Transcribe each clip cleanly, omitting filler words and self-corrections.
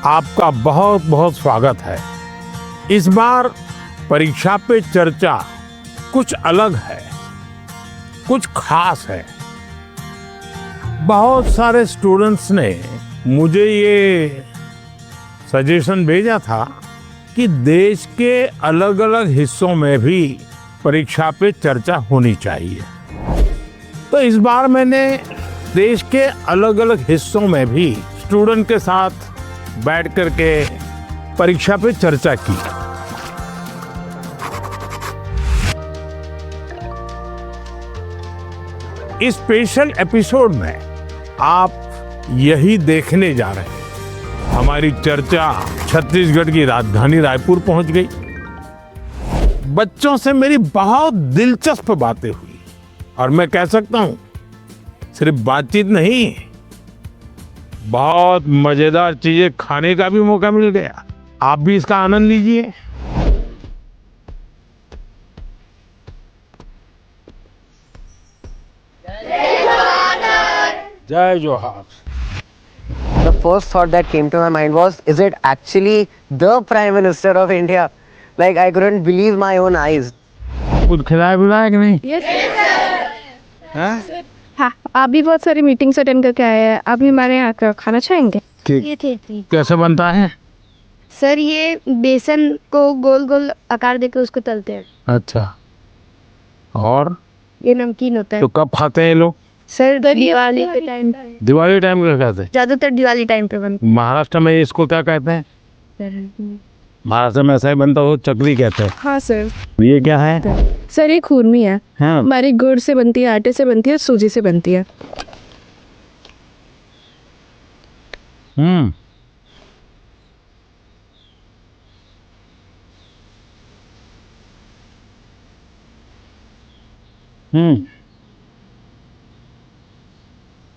आपका बहुत बहुत स्वागत है। इस बार परीक्षा पे चर्चा कुछ अलग है, कुछ खास है। बहुत सारे स्टूडेंट्स ने मुझे ये सजेशन भेजा था कि देश के अलग अलग हिस्सों में भी परीक्षा पे चर्चा होनी चाहिए। तो इस बार मैंने देश के अलग अलग हिस्सों में भी स्टूडेंट के साथ बैठ करके परीक्षा पे चर्चा की। इस स्पेशल एपिसोड में आप यही देखने जा रहे हैं। हमारी चर्चा छत्तीसगढ़ की राजधानी रायपुर पहुंच गई। बच्चों से मेरी बहुत दिलचस्प बातें हुई और मैं कह सकता हूं सिर्फ बातचीत नहीं, बहुत मजेदार चीजें खाने का भी मौका मिल गया। आप भी इसका आनंद लीजिए। जय जोहार। The first thought that came to my mind was, is it actually the Prime Minister of India? Like, I couldn't believe my own eyes. कुछ खिलाया पिलाया कि नहीं? हाँ, आप भी बहुत सारी मीटिंग्स अटेंड करके आए हैं। आप भी हमारे यहाँ का खाना चाहेंगे? ये कैसे बनता है? सर, ये बेसन को गोल गोल आकार देकर उसको तलते हैं। अच्छा, और ये नमकीन होता है। तो कब खाते हैं ये लोग? सर, दिवाली के टाइम, दिवाली टाइम का खाते हैं? ज्यादातर दिवाली टाइम पे बनता महाराष्ट्र में इसको क्या कहते हैं? है। महाराष्ट्र में ऐसा ही बनता हो, चकली कहते हैं। हाँ सर। ये क्या है? सर, ये खुरमी है। हाँ। हमारी गुड़ से बनती है, आटे से बनती है, सूजी से बनती है।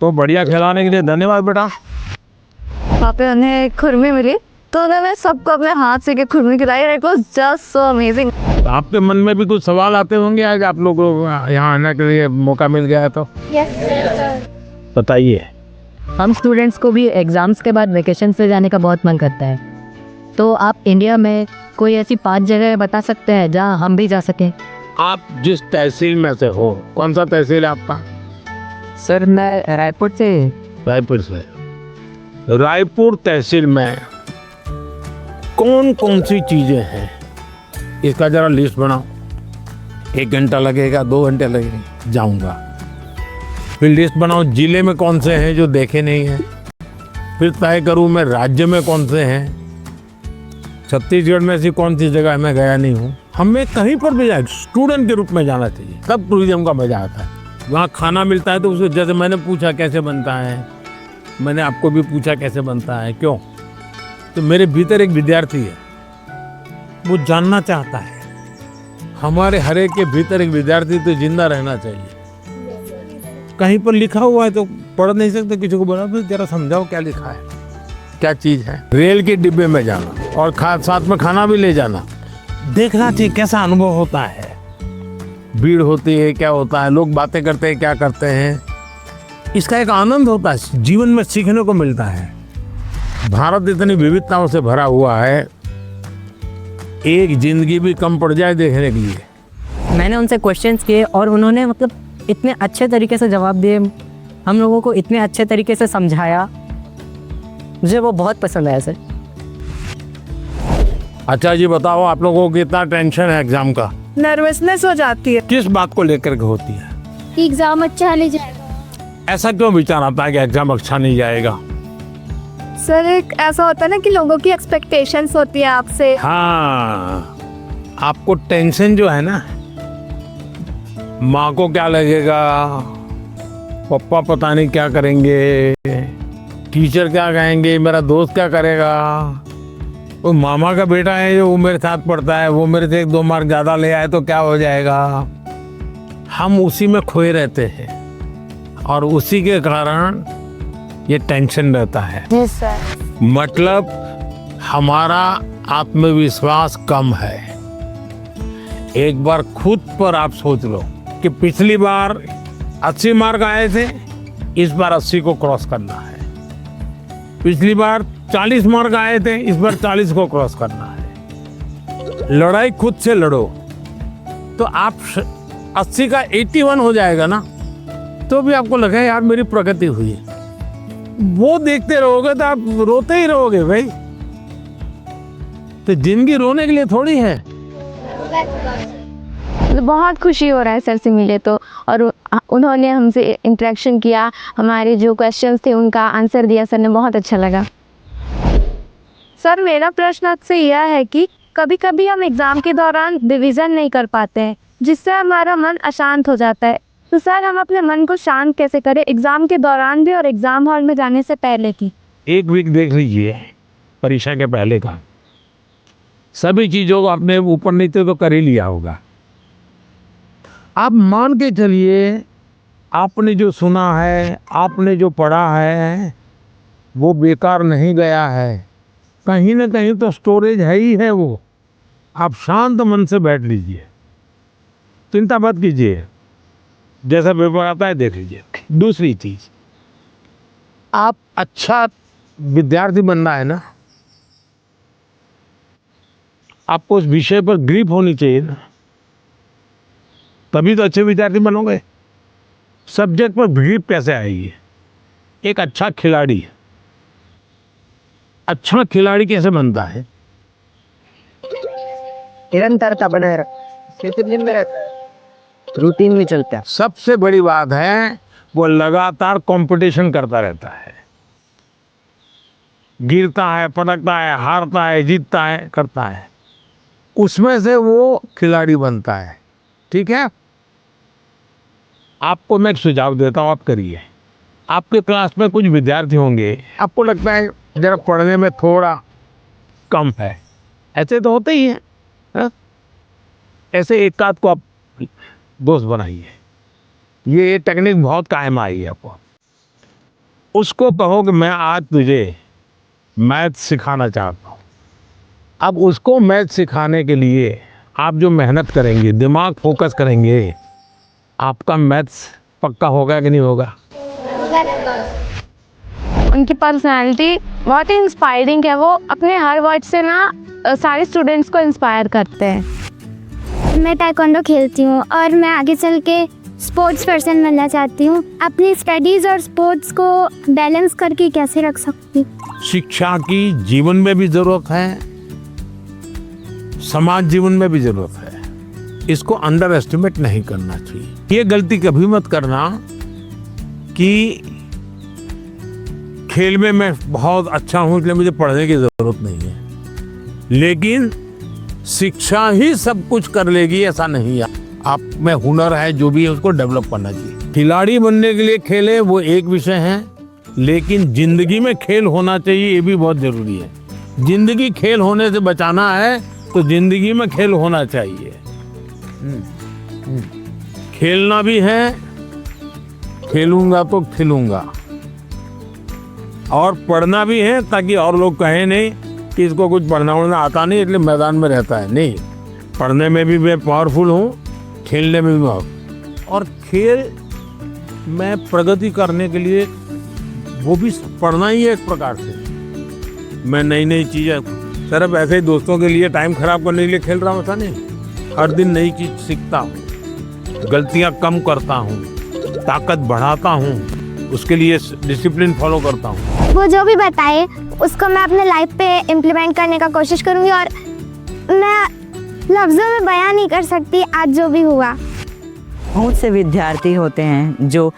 तो बढ़िया खिलाने के लिए धन्यवाद बेटा। वहाँ पे उन्हें खुरमी मिली तो उन्होंने सबको अपने हाथ से खुरमी खिलाई। It was just so amazing. आपके मन में भी कुछ सवाल आते होंगे आज आप लोगों को यहाँ आने के लिए मौका मिल गया है तो? बताइए। हम स्टूडेंट्स को भी एग्जाम्स के बाद वेकेशन से जाने का बहुत मन करता है, तो आप इंडिया में कोई ऐसी 5 जगह बता सकते हैं जहाँ हम भी जा सकें? आप जिस तहसील में से हो, कौन सा तहसील है आपका? सर, मैं रायपुर से। रायपुर से। रायपुर तहसील में कौन कौन सी चीजें हैं, इसका जरा लिस्ट बनाओ। 1 घंटा लगेगा, 2 घंटे लगेंगे, जाऊंगा। फिर लिस्ट बनाओ जिले में कौन से हैं जो देखे नहीं हैं। फिर तय करूं मैं राज्य में कौन से हैं। छत्तीसगढ़ में ऐसी कौन सी जगह मैं गया नहीं हूँ। हमें कहीं पर भी जाए स्टूडेंट के रूप में जाना चाहिए, तब टूरिज्म का मजा आता है। वहाँ खाना मिलता है तो उसे, जैसे मैंने पूछा कैसे बनता है, मैंने आपको भी पूछा कैसे बनता है, क्यों? तो मेरे भीतर एक विद्यार्थी है, वो जानना चाहता है। हमारे हर एक के भीतर एक विद्यार्थी तो जिंदा रहना चाहिए। कहीं पर लिखा हुआ है तो पढ़ नहीं सकते, किसी को बोला तो जरा समझाओ क्या लिखा है, क्या चीज है। रेल के डिब्बे में जाना और साथ में खाना भी ले जाना, देखना चाहिए कैसा अनुभव होता है। भीड़ होती है, क्या होता है, लोग बातें करते हैं, क्या करते हैं, इसका एक आनंद होता है, जीवन में सीखने को मिलता है। भारत इतनी विविधताओं से भरा हुआ है, एक जिंदगी भी कम पड़ जाए देखने के लिए। मैंने उनसे क्वेश्चंस किए और उन्होंने मतलब इतने अच्छे तरीके से जवाब दिए, हम लोगों को इतने अच्छे तरीके से समझाया, मुझे वो बहुत पसंद आया सर। अच्छा जी, बताओ आप लोगों को कितना टेंशन है एग्जाम का? नर्वसनेस हो जाती है। किस बात को लेकर के होती है? एग्जाम अच्छा नहीं जाएगा। ऐसा क्यों विचार आता है कि एग्जाम अच्छा नहीं जाएगा? सर, एक ऐसा होता है ना कि लोगों की एक्सपेक्टेशंस होती है आपसे। हाँ, आपको टेंशन जो है ना, माँ को क्या लगेगा, पापा पता नहीं क्या करेंगे, टीचर क्या कहेंगे, मेरा दोस्त क्या करेगा, वो मामा का बेटा है जो वो मेरे साथ पढ़ता है, वो मेरे से 1-2 मार्क ज़्यादा ले आए तो क्या हो जाएगा। हम उसी में खोए रहते हैं और उसी के कारण ये टेंशन रहता है। Yes sir. मतलब हमारा आत्मविश्वास कम है। एक बार खुद पर आप सोच लो कि पिछली बार 80 मार्क आए थे, इस बार 80 को क्रॉस करना है। पिछली बार 40 मार्क आए थे, इस बार 40 को क्रॉस करना है। लड़ाई खुद से लड़ो तो आप 80 का 81 हो जाएगा ना, तो भी आपको लगा यार मेरी प्रगति हुई है। वो देखते रहोगे तो आप रोते ही रहोगे भाई। तो जिंदगी रोने के लिए थोड़ी है। बहुत खुशी हो रहा है सर से मिले तो, और उन्होंने हमसे इंटरेक्शन किया, हमारे जो क्वेश्चंस थे उनका आंसर दिया सर ने, बहुत अच्छा लगा। सर मेरा प्रश्न आपसे यह है कि कभी कभी हम एग्ज़ाम के दौरान रिवीजन नहीं कर पाते हैं, जिससे हमारा मन अशांत हो जाता है। तो सर हम अपने मन को शांत कैसे करें एग्ज़ाम के दौरान भी और एग्ज़ाम हॉल में जाने से पहले की? 1 वीक देख लीजिए परीक्षा के पहले का, सभी चीज़ों को आपने ऊपर नीचे तो कर ही लिया होगा। आप मान के चलिए आपने जो सुना है, आपने जो पढ़ा है, वो बेकार नहीं गया है, कहीं ना कहीं तो स्टोरेज है ही है वो। आप शांत मन से बैठ लीजिए, चिंता मत कीजिए, जैसा पेपर आता है देख लीजिए। दूसरी चीज, आप अच्छा विद्यार्थी बनना है ना, आपको उस विषय पर ग्रिप होनी चाहिए ना, तभी तो अच्छे विद्यार्थी बनोगे। सब्जेक्ट पर ग्रिप कैसे आएगी? एक अच्छा खिलाड़ी कैसे बनता है? निरंतरता बनाए रख, डिसिप्लिन में रहता है, रूटीन में चलता है। सबसे बड़ी बात है वो लगातार कंपटीशन करता रहता है, गिरता है, पटकता है, हारता है, जीतता है, करता है, उसमें से वो खिलाड़ी बनता है। ठीक है, आपको मैं एक सुझाव देता हूँ, आप करिए। आपके क्लास में कुछ विद्यार्थी होंगे, आपको लगता है जरा पढ़ने में थोड़ा कम है, ऐसे तो होते ही हैं, हाँ? ऐसे एक आध को आप दोस्त बनाइए, ये टेक्निक बहुत कायम आई है आपको। उसको कहो कि मैं आज तुझे मैथ सिखाना चाहता हूँ। अब उसको मैथ सिखाने के लिए आप जो मेहनत करेंगे, दिमाग फोकस करेंगे, आपका मैथ्स पक्का होगा कि नहीं होगा? उनकी पर्सनालिटी बहुत ही इंस्पायरिंग है, वो अपने हर वर्ड से ना सारे स्टूडेंट्स को इंस्पायर करते हैं। मैं ताइक्वांडो खेलती हूँ और मैं आगे चल के स्पोर्ट्स पर्सन बनना चाहती हूँ। अपनी स्टडीज़ और स्पोर्ट्स को बैलेंस करके कैसे रख सकती हूँ? शिक्षा की जीवन में भी जरूरत है, समाज जीवन में भी जरूरत है, इसको अंडर एस्टिमेट नहीं करना चाहिए। ये गलती कभी मत करना कि खेल में मैं बहुत अच्छा हूं इसलिए मुझे पढ़ने की जरूरत नहीं है, लेकिन शिक्षा ही सब कुछ कर लेगी ऐसा नहीं है। आप में हुनर है, जो भी है उसको डेवलप करना चाहिए। खिलाड़ी बनने के लिए खेले वो एक विषय है, लेकिन जिंदगी में खेल होना चाहिए, ये भी बहुत जरूरी है। जिंदगी खेल होने से बचाना है तो जिंदगी में खेल होना चाहिए। खेलना भी है, खेलूंगा तो खिलूंगा, और पढ़ना भी है ताकि और लोग कहें नहीं कि इसको कुछ पढ़ना उड़ना आता नहीं इसलिए मैदान में रहता है। नहीं, पढ़ने में भी मैं पावरफुल हूँ, खेलने में भी पावरफुल। और खेल में प्रगति करने के लिए वो भी पढ़ना ही है एक प्रकार से। मैं नई नई चीज़ें सिर्फ ऐसे ही दोस्तों के लिए टाइम खराब करने के लिए खेल रहा हूँ ऐसा नहीं, हर दिन नई चीज़ सीखता हूँ, गलतियाँ कम करता हूँ, ताकत बढ़ाता हूँ, उसके लिए डिसिप्लिन फॉलो करता हूँ। वो जो भी बताए उसको मैं अपने लाइफ पे इम्प्लीमेंट करने का कोशिश करूँगी, और मैं लफ्ज़ों में बयान नहीं कर सकती आज जो भी हुआ। बहुत से विद्यार्थी होते हैं जो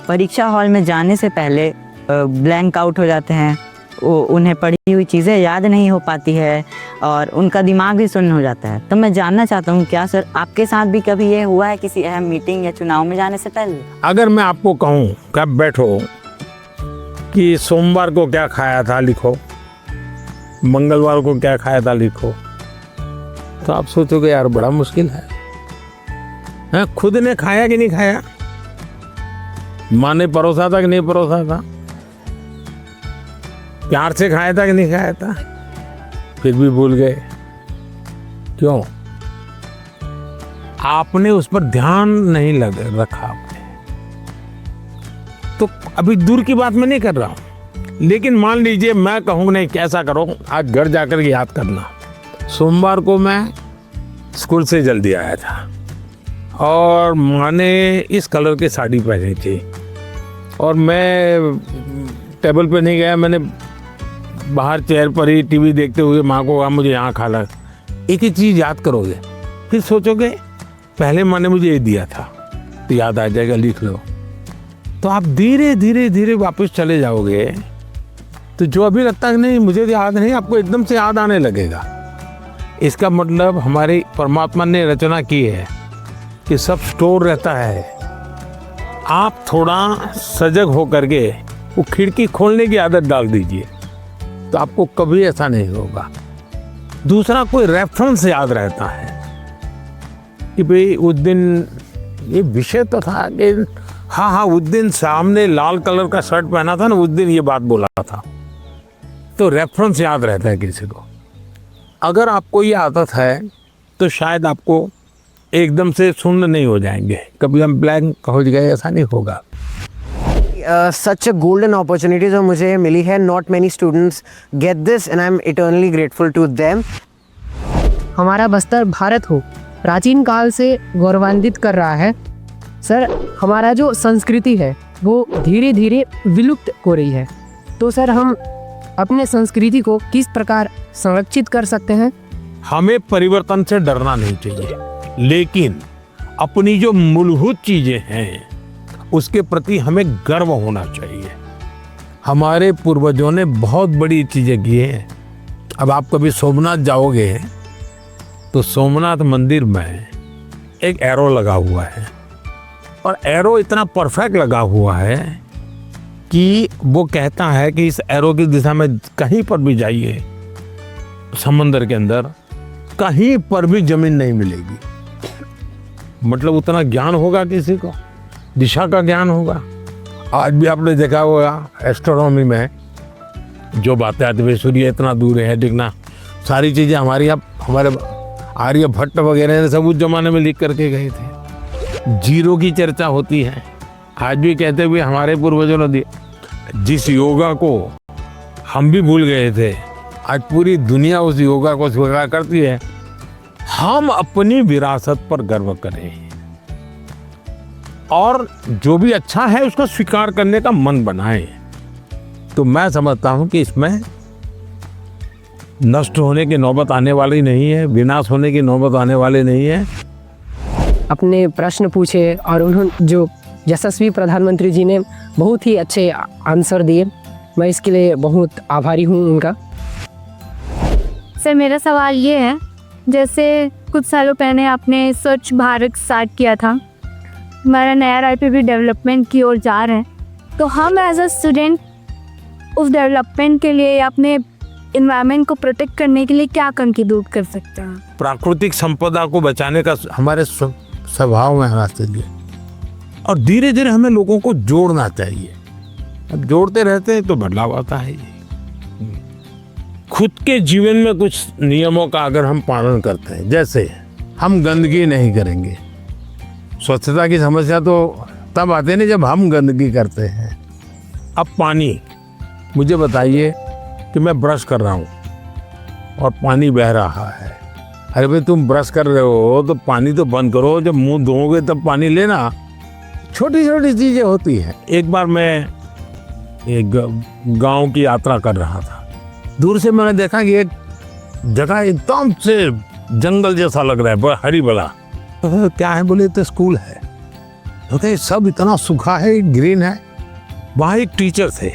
परीक्षा हॉल में जाने से पहले ब्लैंक आउट हो जाते हैं, वो उन्हें पढ़ी हुई चीज़ें याद नहीं हो पाती है और उनका दिमाग भी सुन्न हो जाता है। तो मैं जानना चाहता हूँ, क्या सर आपके साथ भी कभी ये हुआ है किसी अहम मीटिंग या चुनाव में जाने से पहले? अगर मैं आपको कहूँ कि आप बैठो कि सोमवार को क्या खाया था लिखो, मंगलवार को क्या खाया था लिखो, तो आप सोचोगे यार बड़ा मुश्किल है। खुद ने खाया कि नहीं खाया, माँ ने परोसा था कि नहीं परोसा था, प्यार से खाया था कि नहीं खाया था, फिर भी भूल गए। क्यों? आपने उस पर ध्यान नहीं रखा आपने। तो अभी दूर की बात मैं नहीं कर रहा हूं, लेकिन मान लीजिए मैं कहूँ नहीं, कैसा करो, आज घर जाकर के याद करना। सोमवार को मैं स्कूल से जल्दी आया था और माँ ने इस कलर की साड़ी पहनी थी और मैं टेबल पे नहीं गया, मैंने बाहर चेयर पर ही टीवी देखते हुए माँ को कहा मुझे यहाँ खाना। एक ही चीज़ याद करोगे, फिर सोचोगे पहले माँ ने मुझे ये दिया था, तो याद आ जाएगा, लिख लो। तो आप धीरे धीरे धीरे वापस चले जाओगे, तो जो अभी लगता है नहीं मुझे तो याद नहीं, आपको एकदम से याद आने लगेगा। इसका मतलब हमारी परमात्मा ने रचना की है कि सब स्टोर रहता है। आप थोड़ा सजग हो करके वो खिड़की खोलने की आदत डाल दीजिए, तो आपको कभी ऐसा नहीं होगा। दूसरा, कोई रेफरेंस याद रहता है कि भाई उस दिन ये विषय तो था कि हाँ उस दिन सामने लाल कलर का शर्ट पहना था ना, उस दिन ये बात बोला था, तो रेफरेंस याद रहता है किसी को। अगर आपको ये आदत है तो शायद आपको एकदम से शून्य नहीं हो जाएंगे, कभी हम ब्लैंक हो गए, ऐसा नहीं होगा। सच अ गोल्डन अपॉर्चुनिटी जो मुझे मिली है, not many students get this and I am eternally grateful to them. हमारा बस्तर भारत हो प्राचीन काल से गौरवान्वित कर रहा है। सर, हमारा जो संस्कृति है वो धीरे धीरे विलुप्त हो रही है, तो सर हम अपने संस्कृति को किस प्रकार संरक्षित कर सकते हैं? हमें परिवर्तन से डरना नहीं चाहिए, लेकिन अपनी जो मूलभूत चीजें हैं उसके प्रति हमें गर्व होना चाहिए। हमारे पूर्वजों ने बहुत बड़ी चीजें की हैं। अब आप कभी सोमनाथ जाओगे तो सोमनाथ मंदिर में एक एरो लगा हुआ है, और एरो इतना परफेक्ट लगा हुआ है कि वो कहता है कि इस एरो की दिशा में कहीं पर भी जाइए समंदर के अंदर, कहीं पर भी जमीन नहीं मिलेगी। मतलब उतना ज्ञान होगा किसी को, दिशा का ज्ञान होगा। आज भी आपने देखा होगा एस्ट्रोनॉमी में जो बातें आती है, सूर्य इतना दूर है दिखना, सारी चीज़ें हमारी हमारे आर्यभट्ट वगैरह ने सब उस जमाने में लिख करके गए थे। जीरो की चर्चा होती है, आज भी कहते हुए हमारे पूर्वजों ने दिया। जिस योगा को हम भी भूल गए थे, आज पूरी दुनिया उस योगा को स्वीकार करती है। हम अपनी विरासत पर गर्व करें और जो भी अच्छा है उसको स्वीकार करने का मन बनाएं। तो मैं समझता हूं कि इसमें नष्ट होने की नौबत आने वाली नहीं है, विनाश होने की नौबत आने वाली नहीं है। अपने प्रश्न पूछे और उन्होंने जो यशस्वी प्रधानमंत्री जी ने बहुत ही अच्छे आंसर दिए, मैं इसके लिए बहुत आभारी हूँ उनका। सर, मेरा सवाल ये है, जैसे कुछ सालों पहले आपने स्वच्छ भारत स्टार्ट किया था, हमारा नया रायपुर भी डेवलपमेंट की ओर जा रहे हैं, तो हम एज अ स्टूडेंट उस डेवलपमेंट के लिए अपने इन्वायरमेंट को प्रोटेक्ट करने के लिए क्या कंट्रीब्यूट कर सकते हैं? प्राकृतिक संपदा को बचाने का हमारे स्वभाव में होना चाहिए और धीरे धीरे हमें लोगों को जोड़ना चाहिए। अब जोड़ते रहते हैं तो बदलाव आता है। खुद के जीवन में कुछ नियमों का अगर हम पालन करते हैं, जैसे हम गंदगी नहीं करेंगे। स्वच्छता की समस्या तो तब आती नहीं जब हम गंदगी करते हैं। अब पानी, मुझे बताइए कि मैं ब्रश कर रहा हूँ और पानी बह रहा है। अरे भाई, तुम ब्रश कर रहे हो तो पानी तो बंद करो, जब मुंह धोओगे तब पानी लेना। छोटी छोटी चीज़ें होती हैं। एक बार मैं एक गांव की यात्रा कर रहा था, दूर से मैंने देखा कि एक जगह एकदम से जंगल जैसा लग रहा है, हरी भरा। तो क्या है, बोले तो स्कूल है। तो सब इतना सूखा है, ग्रीन है। वहाँ एक टीचर थे,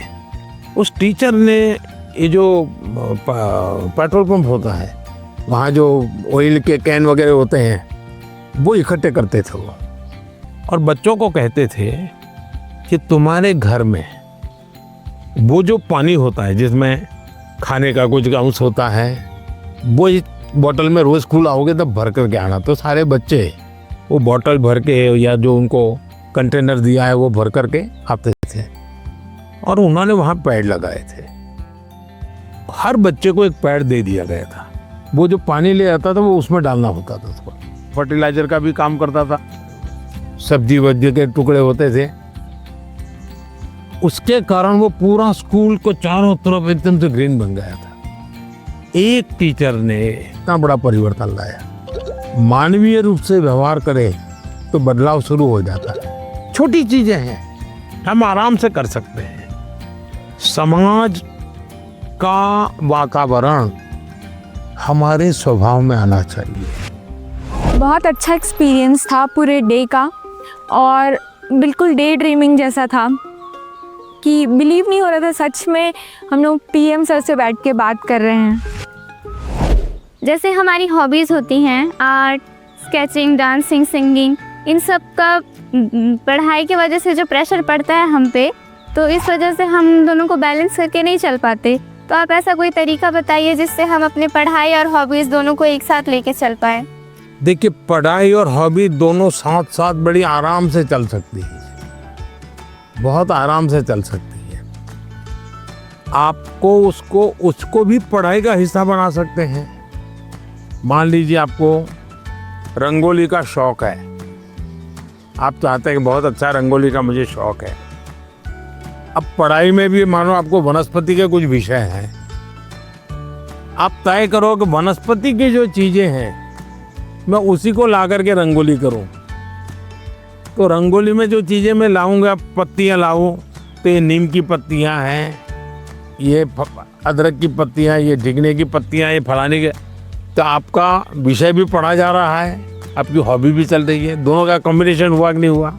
उस टीचर ने ये जो पेट्रोल पंप होता है, वहाँ जो ऑयल के कैन वगैरह होते हैं वो इकट्ठे करते थे वो, और बच्चों को कहते थे कि तुम्हारे घर में वो जो पानी होता है जिसमें खाने का कुछ अंश होता है, वो इस बॉटल में रोज़ स्कूल आओगे तब भर करके आना। तो सारे बच्चे वो बॉटल भर के या जो उनको कंटेनर दिया है वो भर करके आते थे, और उन्होंने वहाँ पेड़ लगाए थे। हर बच्चे को एक पेड़ दे दिया गया था। वो जो पानी ले आता था वो उसमें डालना होता था, उसको फर्टिलाइजर का भी काम करता था। सब्जी वब्जी के टुकड़े होते थे, उसके कारण वो पूरा स्कूल को चारों तरफ एकदम से ग्रीन बन गया था। एक टीचर ने इतना बड़ा परिवर्तन लाया। मानवीय रूप से व्यवहार करे तो बदलाव शुरू हो जाता है। छोटी चीजें हैं, हम आराम से कर सकते हैं। समाज का वातावरण हमारे स्वभाव में आना चाहिए। बहुत अच्छा एक्सपीरियंस था पूरे डे का, और बिल्कुल डे ड्रीमिंग जैसा था कि बिलीव नहीं हो रहा था सच में हम लोग पीएम सर से बैठ के बात कर रहे हैं। जैसे हमारी हॉबीज़ होती हैं आर्ट, स्केचिंग, डांसिंग, सिंगिंग, इन सब का पढ़ाई की वजह से जो प्रेशर पड़ता है हम पे, तो इस वजह से हम दोनों को बैलेंस करके नहीं चल पाते। तो आप ऐसा कोई तरीका बताइए जिससे हम अपने पढ़ाई और हॉबीज़ दोनों को एक साथ लेके चल पाए। देखिए, पढ़ाई और हॉबी दोनों साथ साथ बड़ी आराम से चल सकती है, बहुत आराम से चल सकती है। आपको उसको भी पढ़ाई का हिस्सा बना सकते हैं। मान लीजिए आपको रंगोली का शौक है, आप चाहते हैं कि बहुत अच्छा रंगोली का मुझे शौक है। अब पढ़ाई में भी मानो आपको वनस्पति के कुछ विषय हैं, आप तय करो कि वनस्पति की जो चीजें हैं मैं उसी को ला करके रंगोली करूं। तो रंगोली में जो चीजें मैं लाऊंगा, पत्तियां लाऊं तो ये नीम की पत्तियां हैं, ये अदरक की पत्तियां, ये ढिगने की पत्तियां, ये फलाने के, तो आपका विषय भी पढ़ा जा रहा है, आपकी हॉबी भी चल रही है, दोनों का कॉम्बिनेशन हुआ कि नहीं हुआ।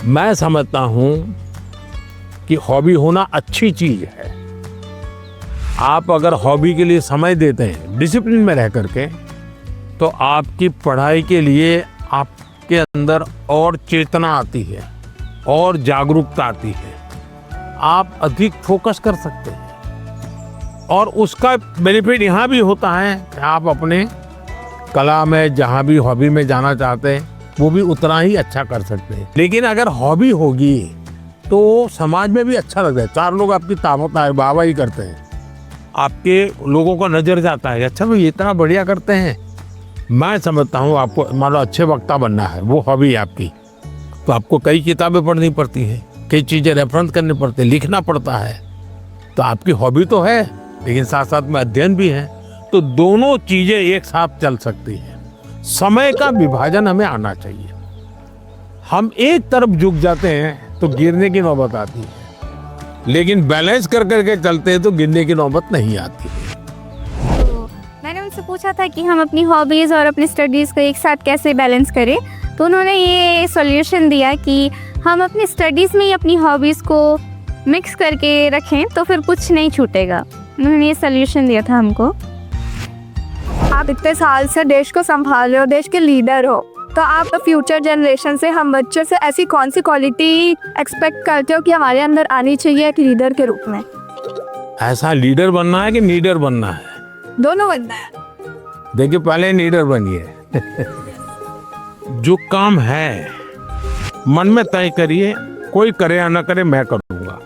मैं समझता हूं कि हॉबी होना अच्छी चीज है। आप अगर हॉबी के लिए समय देते हैं डिसिप्लिन में रह करके, तो आपकी पढ़ाई के लिए आपके अंदर और चेतना आती है और जागरूकता आती है, आप अधिक फोकस कर सकते हैं। और उसका बेनिफिट यहाँ भी होता है कि आप अपने कला में, जहाँ भी हॉबी में जाना चाहते हैं, वो भी उतना ही अच्छा कर सकते हैं। लेकिन अगर हॉबी होगी तो समाज में भी अच्छा लगता है, चार लोग आपकी वाहवाही करते हैं, आपके लोगों को नजर जाता है, अच्छा भाई इतना बढ़िया करते हैं। मैं समझता हूँ आपको मान लो अच्छे वक्ता बनना है, वो हॉबी है आपकी, तो आपको कई किताबें पढ़नी पड़ती हैं, कई चीज़ें रेफरेंस करनी पड़ती है, लिखना पड़ता है। तो आपकी हॉबी तो है, लेकिन साथ साथ में अध्ययन भी है, तो दोनों चीज़ें एक साथ चल सकती हैं। समय का विभाजन हमें आना चाहिए। हम एक तरफ झुक जाते हैं तो गिरने की नौबत आती है, लेकिन बैलेंस कर करके चलते हैं तो गिरने की नौबत नहीं आती है। मैंने उनसे पूछा था कि हम अपनी हॉबीज़ और अपनी स्टडीज़ को एक साथ कैसे बैलेंस करें, तो उन्होंने ये सॉल्यूशन दिया कि हम अपनी स्टडीज़ में ही अपनी हॉबीज़ को मिक्स करके रखें तो फिर कुछ नहीं छूटेगा। उन्होंने ये सॉल्यूशन दिया था हमको। आप इतने साल से देश को संभाल रहे हो, देश के लीडर हो, तो आप फ्यूचर जनरेशन से, हम बच्चों से ऐसी कौन सी क्वालिटी एक्सपेक्ट करते हो कि हमारे अंदर आनी चाहिए एक लीडर के रूप में? ऐसा लीडर बनना है कि लीडर बनना है? दोनों बनना है। देखिए, पहले लीडर बनिए। जो काम है मन में तय करिए, कोई करे या ना करे मैं करूंगा।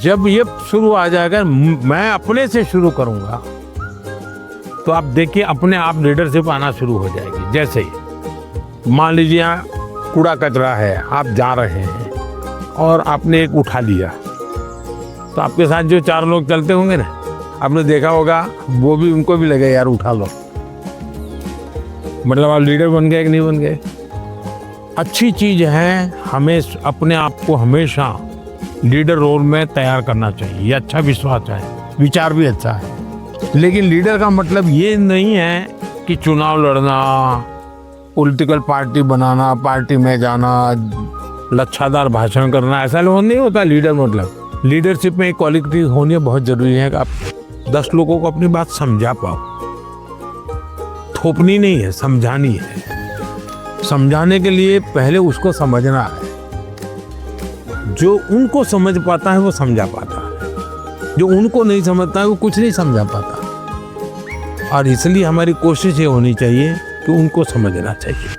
जब ये शुरू आ जाएगा, मैं अपने से शुरू करूंगा, तो आप देखिए अपने आप लीडरशिप आना शुरू हो जाएगी। जैसे मान लीजिए यहाँ कूड़ा कचरा है, आप जा रहे हैं और आपने एक उठा लिया, तो आपके साथ जो चार लोग चलते होंगे ना, आपने देखा होगा वो भी, उनको भी लगे यार उठा लो। मतलब आप लीडर बन गए कि नहीं बन गए। अच्छी चीज है, हमें अपने आप को हमेशा लीडर रोल में तैयार करना चाहिए। ये अच्छा विश्वास है, विचार भी अच्छा है। लेकिन लीडर का मतलब ये नहीं है कि चुनाव लड़ना, पॉलिटिकल पार्टी बनाना, पार्टी में जाना, लच्छादार भाषण करना, ऐसा नहीं होता लीडर। मतलब लीडरशिप में एक क्वालिटी होनी बहुत जरूरी है कि आप 10 लोगों को अपनी बात समझा पाओ। थोपनी नहीं है, समझानी है। समझाने के लिए पहले उसको समझना है। जो उनको समझ पाता है वो समझा पाता है, जो उनको नहीं समझता है वो कुछ नहीं समझा पाता। और इसलिए हमारी कोशिश ये होनी चाहिए कि उनको समझना चाहिए।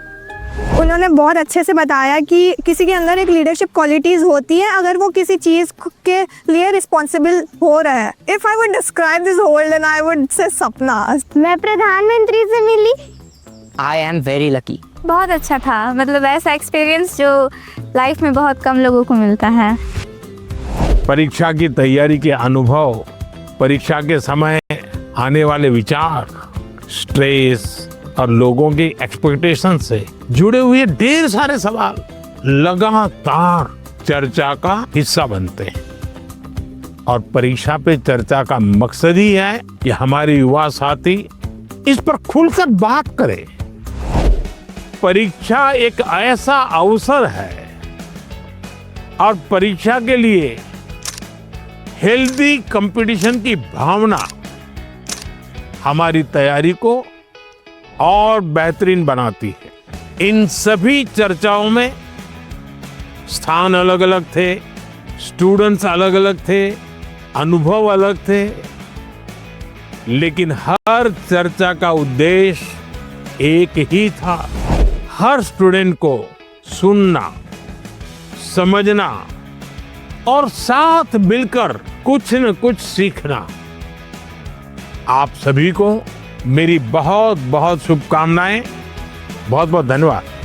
उन्होंने बहुत अच्छे से बताया कि किसी के अंदर एक लीडरशिप क्वालिटीज होती है अगर वो किसी चीज के लिए रिस्पॉन्सिबल हो रहा है। If I would describe this whole then I would say sapna. मैं प्रधानमंत्री से मिली I am very lucky. बहुत अच्छा था, मतलब ऐसा एक्सपीरियंस जो लाइफ में बहुत कम लोगों को मिलता है। परीक्षा की तैयारी के अनुभव, परीक्षा के समय आने वाले विचार, स्ट्रेस और लोगों की एक्सपेक्टेशन से जुड़े हुए ढेर सारे सवाल लगातार चर्चा का हिस्सा बनते हैं। और परीक्षा पे चर्चा का मकसद ही है कि हमारे युवा साथी इस पर खुलकर बात करें। परीक्षा एक ऐसा अवसर है और परीक्षा के लिए हेल्दी कंपटीशन की भावना हमारी तैयारी को और बेहतरीन बनाती है। इन सभी चर्चाओं में स्थान अलग अलग थे, स्टूडेंट्स अलग अलग थे, अनुभव अलग थे, लेकिन हर चर्चा का उद्देश्य एक ही था, हर स्टूडेंट को सुनना, समझना और साथ मिलकर कुछ न कुछ सीखना। आप सभी को मेरी बहुत बहुत शुभकामनाएं। बहुत बहुत धन्यवाद।